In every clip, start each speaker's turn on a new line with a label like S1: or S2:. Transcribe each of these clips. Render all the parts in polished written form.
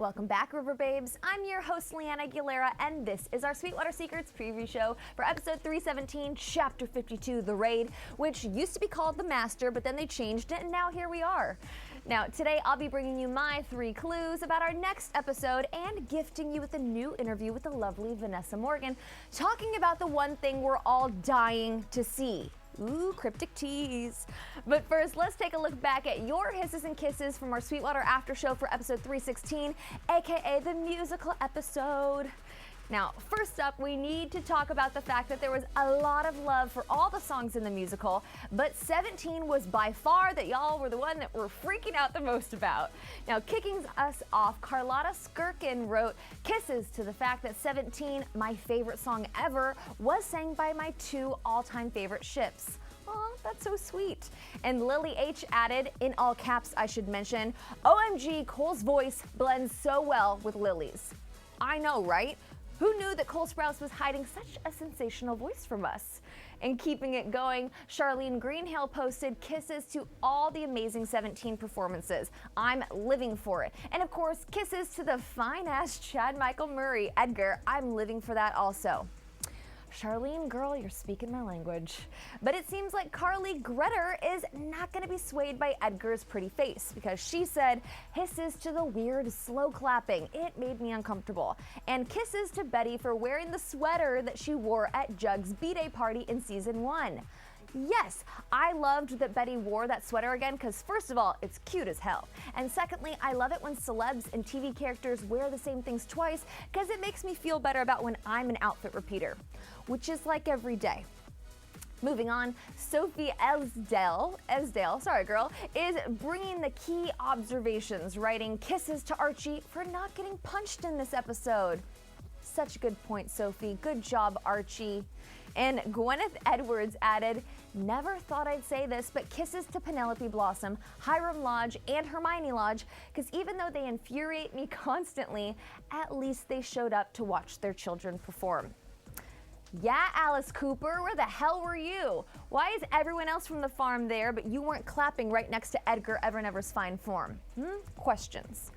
S1: Welcome back, River Babes. I'm your host, Leanna Aguilera, and this is our Sweetwater Secrets preview show for episode 317, chapter 52, The Raid, which used to be called The Master, but then they changed it, and now here we are. Now, today I'll be bringing you my 3 clues about our next episode and gifting you with a new interview with the lovely Vanessa Morgan, talking about the one thing we're all dying to see. Ooh, cryptic tease. But first, let's take a look back at your hisses and kisses from our Sweetwater after show for episode 316, aka the musical episode. Now, first up, we need to talk about the fact that there was a lot of love for all the songs in the musical, but 17 was by far that y'all were the one that were freaking out the most about. Now, kicking us off, Carlotta Skirkin wrote, "Kisses to the fact that 17, my favorite song ever, was sang by my 2 all-time favorite ships." Aw, that's so sweet. And Lily H added, in all caps I should mention, "OMG, Cole's voice blends so well with Lily's." I know, right? Who knew that Cole Sprouse was hiding such a sensational voice from us? And keeping it going, Charlene Greenhill posted, "Kisses to all the amazing 17 performances. I'm living for it." And of course, kisses to the fine-ass Chad Michael Murray. Edgar, I'm living for that also. Charlene, girl, you're speaking my language. But it seems like Carly Gretter is not going to be swayed by Edgar's pretty face, because she said, "Hisses to the weird slow clapping. It made me uncomfortable." And kisses to Betty for wearing the sweater that she wore at Jug's B-Day party in season 1. Yes, I loved that Betty wore that sweater again because first of all, it's cute as hell. And secondly, I love it when celebs and TV characters wear the same things twice because it makes me feel better about when I'm an outfit repeater, which is like every day. Moving on, Sophie Esdale, sorry girl, is bringing the key observations, writing, "Kisses to Archie for not getting punched in this episode." Such a good point, Sophie. Good job, Archie. And Gwyneth Edwards added, "Never thought I'd say this, but kisses to Penelope Blossom, Hiram Lodge, and Hermione Lodge, because even though they infuriate me constantly, at least they showed up to watch their children perform." Yeah, Alice Cooper, where the hell were you? Why is everyone else from the farm there, but you weren't clapping right next to Edgar Evernever's fine form? Questions.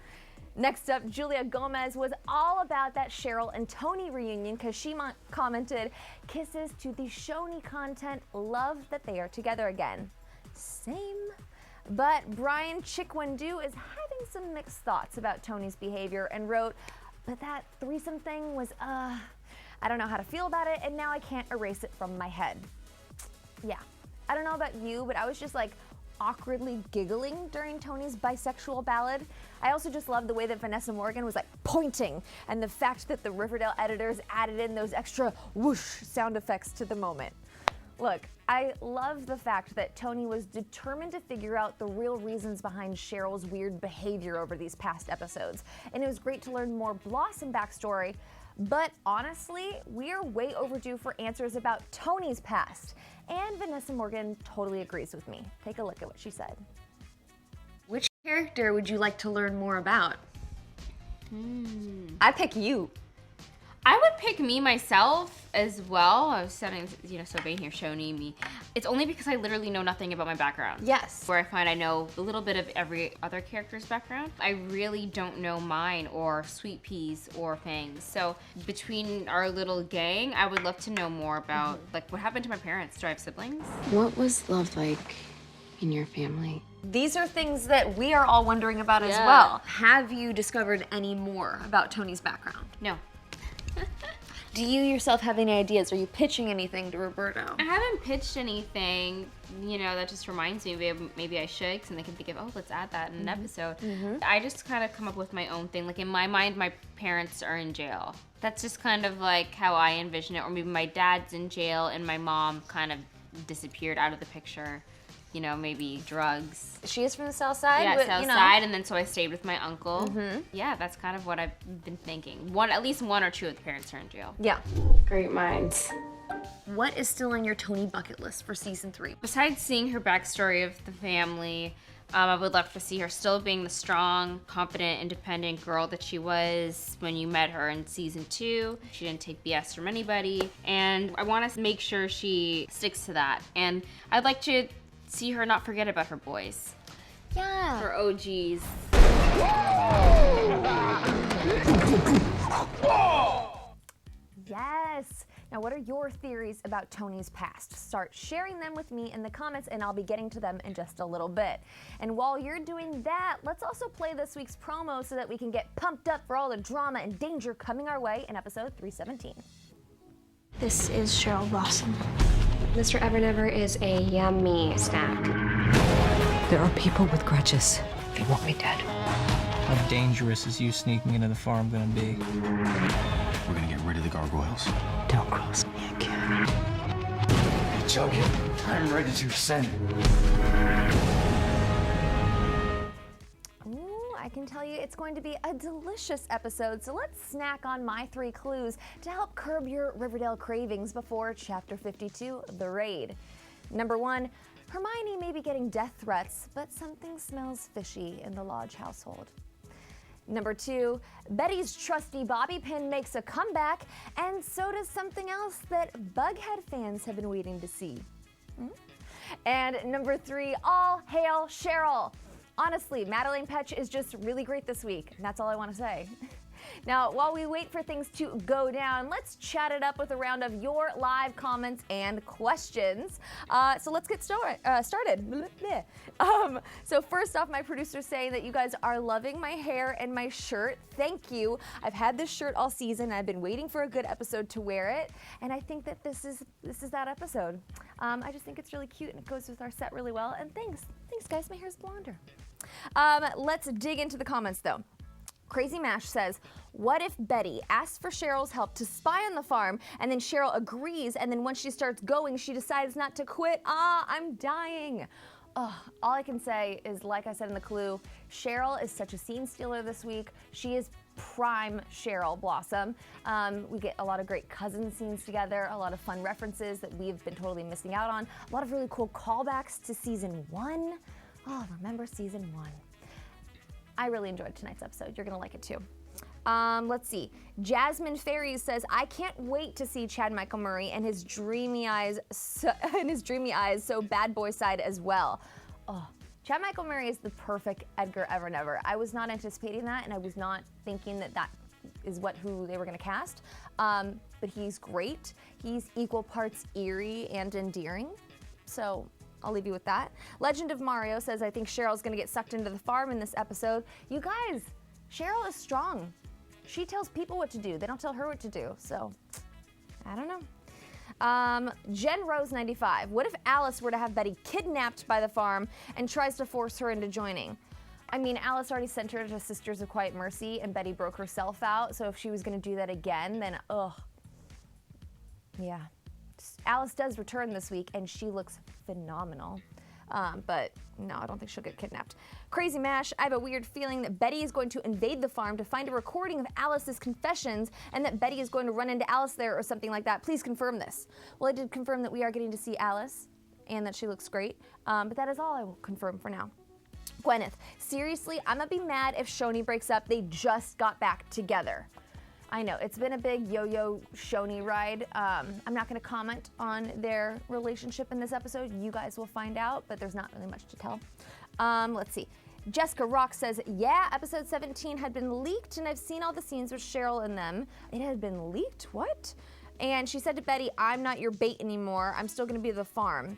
S1: Next up, Julia Gomez was all about that Cheryl and Toni reunion because she commented, "Kisses to the Shoni content, love that they are together again." Same. But Brian Chikwendu is having some mixed thoughts about Toni's behavior and wrote, "But that threesome thing was, I don't know how to feel about it, and now I can't erase it from my head." Yeah, I don't know about you, but I was just like awkwardly giggling during Toni's bisexual ballad. I also just love the way that Vanessa Morgan was like pointing, and the fact that the Riverdale editors added in those extra whoosh sound effects to the moment. Look, I love the fact that Toni was determined to figure out the real reasons behind Cheryl's weird behavior over these past episodes, and it was great to learn more Blossom backstory. But honestly, we're way overdue for answers about Toni's past. And Vanessa Morgan totally agrees with me. Take a look at what she said. Which character would you like to learn more about? I pick you.
S2: I would pick me myself as well. I was setting, so being here, Shoni, me. It's only because I literally know nothing about my background.
S1: Yes.
S2: Where I find I know a little bit of every other character's background. I really don't know mine or Sweet Peas or Fangs. So between our little gang, I would love to know more about like what happened to my parents. Do I have siblings?
S3: What was love like in your family?
S1: These are things that we are all wondering about as well. Have you discovered any more about Toni's background?
S2: No.
S1: Do you yourself have any ideas? Are you pitching anything to Roberto?
S2: I haven't pitched anything, that just reminds me. Maybe I should, because then they can think of, oh, let's add that in an episode. I just kind of come up with my own thing. Like in my mind, my parents are in jail. That's just kind of like how I envision it. Or maybe my dad's in jail and my mom kind of disappeared out of the picture. Maybe drugs.
S1: She is from the South Side?
S2: Yeah,
S1: but,
S2: South Side, and then so I stayed with my uncle. Yeah, that's kind of what I've been thinking. At least one or two of the parents are in jail.
S1: Yeah.
S3: Great minds.
S1: What is still on your Toni bucket list for season 3?
S2: Besides seeing her backstory of the family, I would love to see her still being the strong, confident, independent girl that she was when you met her in season 2. She didn't take BS from anybody, and I want to make sure she sticks to that. And I'd like to see her not forget about her boys.
S1: Yeah.
S2: Her OGs.
S1: Yes. Now, what are your theories about Toni's past? Start sharing them with me in the comments, and I'll be getting to them in just a little bit. And while you're doing that, let's also play this week's promo so that we can get pumped up for all the drama and danger coming our way in episode 317.
S4: This is Cheryl Blossom.
S3: Mr. Evernever is a yummy snack.
S5: There are people with grudges.
S3: They want me dead.
S6: How dangerous is you sneaking into the farm gonna be?
S7: We're gonna get rid of the gargoyles.
S5: Don't cross me again.
S6: Jughead, I'm ready to send.
S1: Ooh, I can tell you it's going to be a delicious episode, so let's snack on my 3 clues to help curb your Riverdale cravings before Chapter 52, The Raid. Number 1, Hermione may be getting death threats, but something smells fishy in the Lodge household. Number 2, Betty's trusty bobby pin makes a comeback, and so does something else that Bughead fans have been waiting to see. And number 3, all hail Cheryl. Honestly, Madeline Petch is just really great this week, and that's all I want to say. Now, while we wait for things to go down, let's chat it up with a round of your live comments and questions. So let's get started. So first off, my producer's saying that you guys are loving my hair and my shirt. Thank you. I've had this shirt all season. I've been waiting for a good episode to wear it, and I think that this is that episode. I just think it's really cute and it goes with our set really well. And thanks guys. My hair's blonder. Let's dig into the comments though. Crazy Mash says, what if Betty asks for Cheryl's help to spy on the farm, and then Cheryl agrees, and then once she starts going, she decides not to quit? I'm dying. All I can say is, like I said in the clue, Cheryl is such a scene stealer this week. She is prime Cheryl Blossom. We get a lot of great cousin scenes together, a lot of fun references that we've been totally missing out on, a lot of really cool callbacks to season 1. Oh, remember season 1. I really enjoyed tonight's episode. You're gonna like it too. Let's see. Jasmine Fairies says, I can't wait to see Chad Michael Murray and his dreamy eyes, so bad boy side as well. Oh, Chad Michael Murray is the perfect Edgar Evernever. I was not anticipating that, and I was not thinking that is who they were gonna cast. But he's great. He's equal parts eerie and endearing. So I'll leave you with that. Legend of Mario says, I think Cheryl's gonna get sucked into the farm in this episode. You guys, Cheryl is strong. She tells people what to do. They don't tell her what to do. So, I don't know. Jen Rose 95. What if Alice were to have Betty kidnapped by the farm and tries to force her into joining? I mean, Alice already sent her to Sisters of Quiet Mercy and Betty broke herself out. So if she was gonna do that again, then yeah. Alice does return this week, and she looks phenomenal. But no, I don't think she'll get kidnapped. Crazy Mash, I have a weird feeling that Betty is going to invade the farm to find a recording of Alice's confessions, and that Betty is going to run into Alice there or something like that. Please confirm this. Well, I did confirm that we are getting to see Alice, and that she looks great. But that is all I will confirm for now. Gwyneth, seriously, I'm gonna be mad if Shoni breaks up. They just got back together. I know, it's been a big yo-yo Shoni ride. I'm not gonna comment on their relationship in this episode. You guys will find out, but there's not really much to tell. Let's see. Jessica Rock says, yeah, episode 17 had been leaked and I've seen all the scenes with Cheryl in them. It had been leaked? What? And she said to Betty, I'm not your bait anymore. I'm still gonna be at the farm.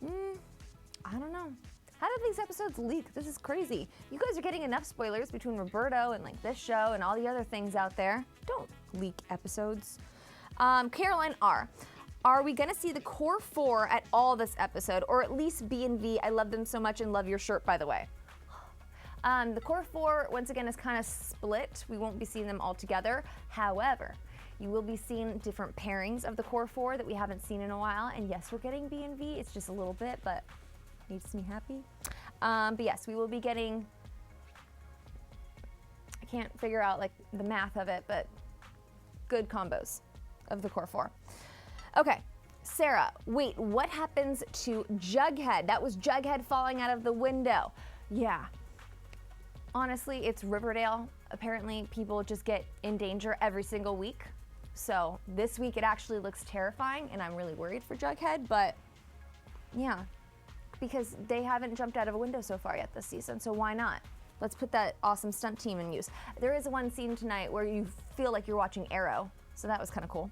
S1: I don't know. How did these episodes leak? This is crazy. You guys are getting enough spoilers between Roberto and like this show and all the other things out there. Don't leak episodes. Caroline R. Are we gonna see the core 4 at all this episode, or at least B and V? I love them so much and love your shirt, by the way. The core 4, once again, is kind of split. We won't be seeing them all together. However, you will be seeing different pairings of the core 4 that we haven't seen in a while. And yes, we're getting B and V. It's just a little bit, but makes me happy. But yes, we will be getting, I can't figure out like the math of it, but good combos of the core 4. Okay, Sarah, wait, what happens to Jughead? That was Jughead falling out of the window. Yeah, honestly, it's Riverdale. Apparently people just get in danger every single week. So this week it actually looks terrifying and I'm really worried for Jughead, but yeah, because they haven't jumped out of a window so far yet this season, so why not? Let's put that awesome stunt team in use. There is one scene tonight where you feel like you're watching Arrow, so that was kind of cool.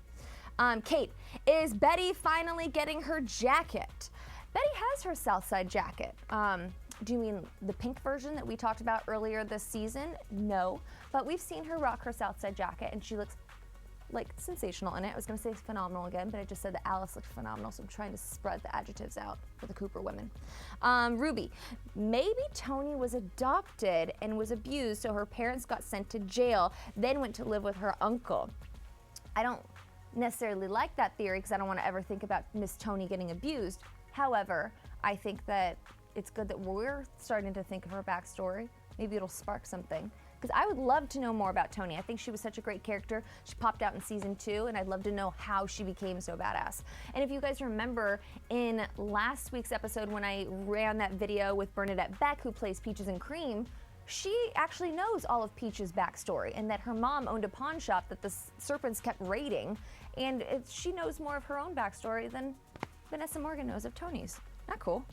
S1: Kate, is Betty finally getting her jacket? Betty has her Southside jacket. Do you mean the pink version that we talked about earlier this season? No, but we've seen her rock her Southside jacket and she looks like sensational in it. I was gonna say phenomenal again, but I just said that Alice looked phenomenal, so I'm trying to spread the adjectives out for the Cooper women. Ruby, maybe Toni was adopted and was abused, so her parents got sent to jail, then went to live with her uncle. I don't necessarily like that theory because I don't want to ever think about Miss Toni getting abused. However, I think that it's good that we're starting to think of her backstory. Maybe it'll spark something. Because I would love to know more about Toni. I think she was such a great character. She popped out in season 2, and I'd love to know how she became so badass. And if you guys remember in last week's episode when I ran that video with Bernadette Beck, who plays Peaches and Cream, she actually knows all of Peach's backstory and that her mom owned a pawn shop that the serpents kept raiding, and she knows more of her own backstory than Vanessa Morgan knows of Toni's. Not cool.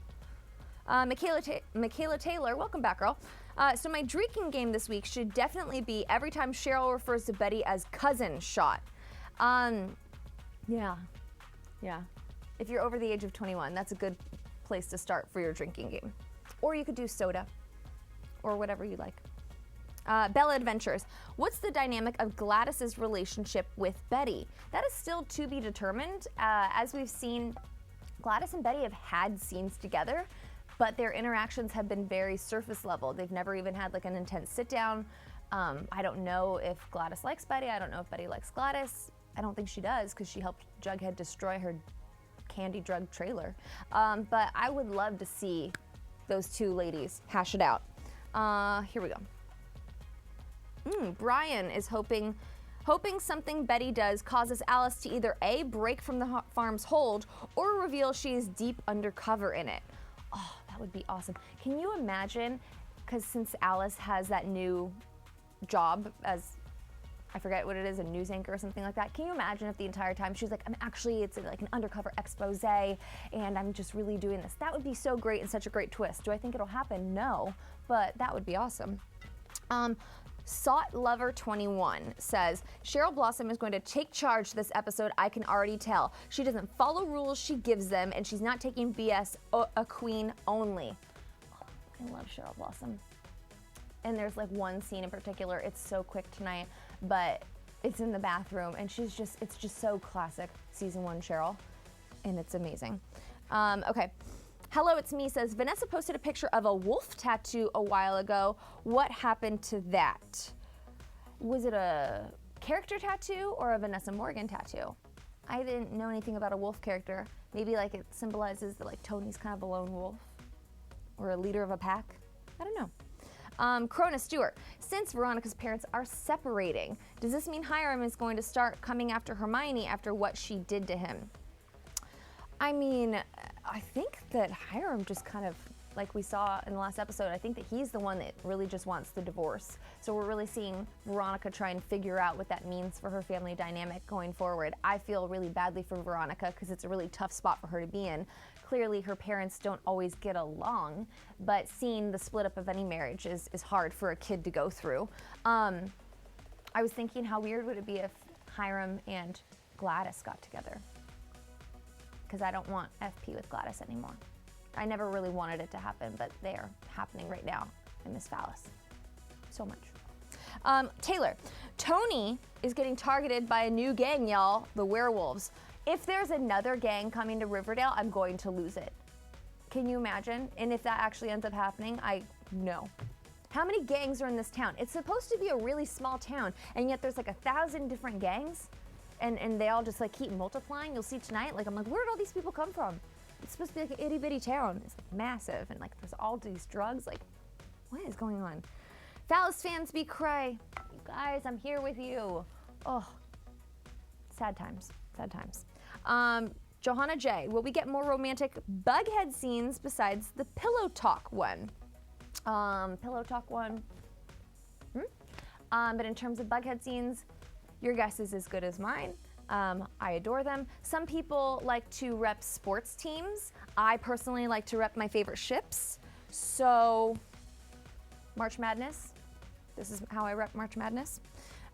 S1: Michaela Taylor, welcome back, girl. So my drinking game this week should definitely be every time Cheryl refers to Betty as cousin shot. Yeah. If you're over the age of 21, that's a good place to start for your drinking game. Or you could do soda, or whatever you like. Bella Adventures, what's the dynamic of Gladys's relationship with Betty? That is still to be determined. As we've seen, Gladys and Betty have had scenes together, but their interactions have been very surface level. They've never even had like an intense sit down. I don't know if Gladys likes Betty. I don't know if Betty likes Gladys. I don't think she does because she helped Jughead destroy her candy drug trailer. But I would love to see those two ladies hash it out. Here we go. Brian is hoping something Betty does causes Alice to either A, break from the farm's hold, or reveal she is deep undercover in it. Oh, that would be awesome. Can you imagine, because since Alice has that new job as, I forget what it is, a news anchor or something like that, can you imagine if the entire time she's like, it's like an undercover expose and I'm just really doing this? That would be so great and such a great twist. Do I think it'll happen? No, but that would be awesome. Sought Lover 21 says, Cheryl Blossom is going to take charge this episode, I can already tell. She doesn't follow rules, she gives them, and she's not taking BS, a queen only. Oh, I love Cheryl Blossom. And there's like one scene in particular, it's so quick tonight, but it's in the bathroom, and it's just so classic season 1 Cheryl, and it's amazing. Okay. Hello, it's me says, Vanessa posted a picture of a wolf tattoo a while ago. What happened to that? Was it a character tattoo or a Vanessa Morgan tattoo? I didn't know anything about a wolf character. Maybe like it symbolizes that like Toni's kind of a lone wolf or a leader of a pack. I don't know. Crona Stewart, since Veronica's parents are separating, does this mean Hiram is going to start coming after Hermione after what she did to him? I mean, I think that Hiram just kind of, like we saw in the last episode, I think that he's the one that really just wants the divorce. So we're really seeing Veronica try and figure out what that means for her family dynamic going forward. I feel really badly for Veronica because it's a really tough spot for her to be in. Clearly her parents don't always get along, but seeing the split up of any marriage is hard for a kid to go through. I was thinking how weird would it be if Hiram and Gladys got together? Because I don't want FP with Gladys anymore. I never really wanted it to happen, but they are happening right now. I miss Phallus so much. Taylor, Toni is getting targeted by a new gang, y'all, the werewolves. If there's another gang coming to Riverdale, I'm going to lose it. Can you imagine? And if that actually ends up happening, no. How many gangs are in this town? It's supposed to be a really small town, and yet there's like 1,000 different gangs. And they all just like keep multiplying. You'll see tonight, like I'm like, where did all these people come from? It's supposed to be like an itty bitty town. It's like massive and like there's all these drugs. Like, what is going on? Phallus fans be cray. You guys, I'm here with you. Oh, sad times, sad times. Johanna J, will we get more romantic Bughead scenes besides the pillow talk one? Pillow talk one. But in terms of Bughead scenes, your guess is as good as mine. I adore them. Some people like to rep sports teams. I personally like to rep my favorite ships. So March Madness. This is how I rep March Madness.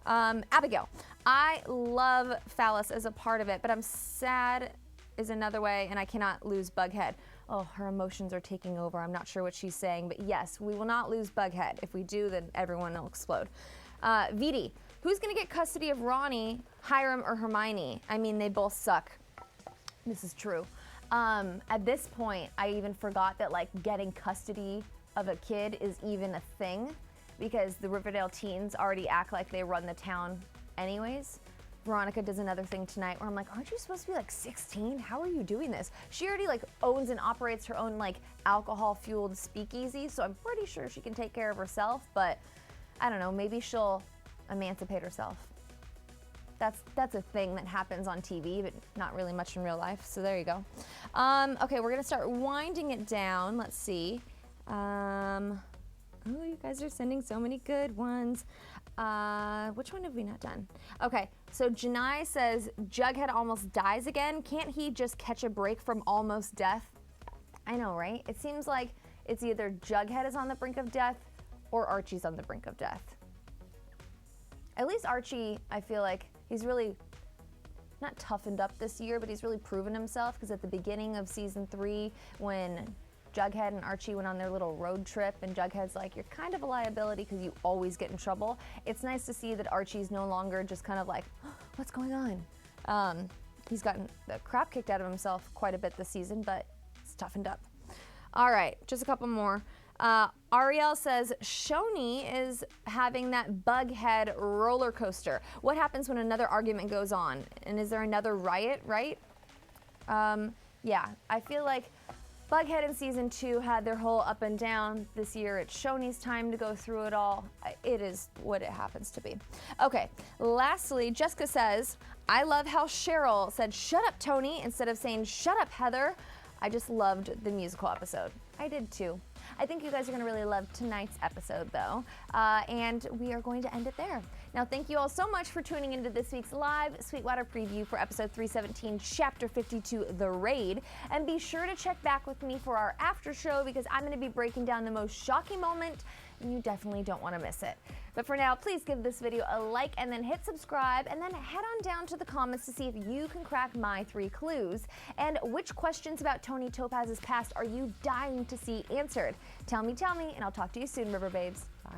S1: Abigail, I love Phallus as a part of it, but I'm sad is another way, and I cannot lose Bughead. Oh, her emotions are taking over. I'm not sure what she's saying, but yes, we will not lose Bughead. If we do, then everyone will explode. Vidi, who's gonna get custody of Ronnie, Hiram, or Hermione? I mean, they both suck. This is true. At this point, I even forgot that like getting custody of a kid is even a thing, because the Riverdale teens already act like they run the town anyways. Veronica does another thing tonight where I'm like, aren't you supposed to be like 16? How are you doing this? She already like owns and operates her own like alcohol-fueled speakeasy, so I'm pretty sure she can take care of herself, but I don't know, maybe she'll emancipate herself. That's a thing that happens on TV, but not really much in real life, so there you go. Okay, we're gonna start winding it down. Let's see. Oh, you guys are sending so many good ones. Which one have we not done? Okay, so Janai says, Jughead almost dies again. Can't he just catch a break from almost death? I know, right? It seems like it's either Jughead is on the brink of death or Archie's on the brink of death. At least Archie, I feel like he's really not toughened up this year, but he's really proven himself, because at the beginning of season 3, when Jughead and Archie went on their little road trip, and Jughead's like, you're kind of a liability because you always get in trouble. It's nice to see that Archie's no longer just kind of like, oh, what's going on? He's gotten the crap kicked out of himself quite a bit this season, but it's toughened up. All right, just a couple more. Ariel says, Shoni is having that Bughead roller coaster. What happens when another argument goes on? And is there another riot, right? Yeah, I feel like Bughead in season 2 had their whole up and down. This year it's Shoni's time to go through it all. It is what it happens to be. Okay, lastly, Jessica says, I love how Cheryl said, shut up, Toni, instead of saying, shut up, Heather. I just loved the musical episode. I did too. I think you guys are gonna really love tonight's episode though, and we are going to end it there. Now, thank you all so much for tuning into this week's live Sweetwater preview for episode 317, chapter 52, The Raid, and be sure to check back with me for our after show, because I'm gonna be breaking down the most shocking moment, and you definitely don't wanna miss it. But for now, please give this video a like and then hit subscribe, and then head on down to the comments to see if you can crack my 3 clues. And which questions about Toni Topaz's past are you dying to see answered? Tell me, and I'll talk to you soon, River Babes. Bye.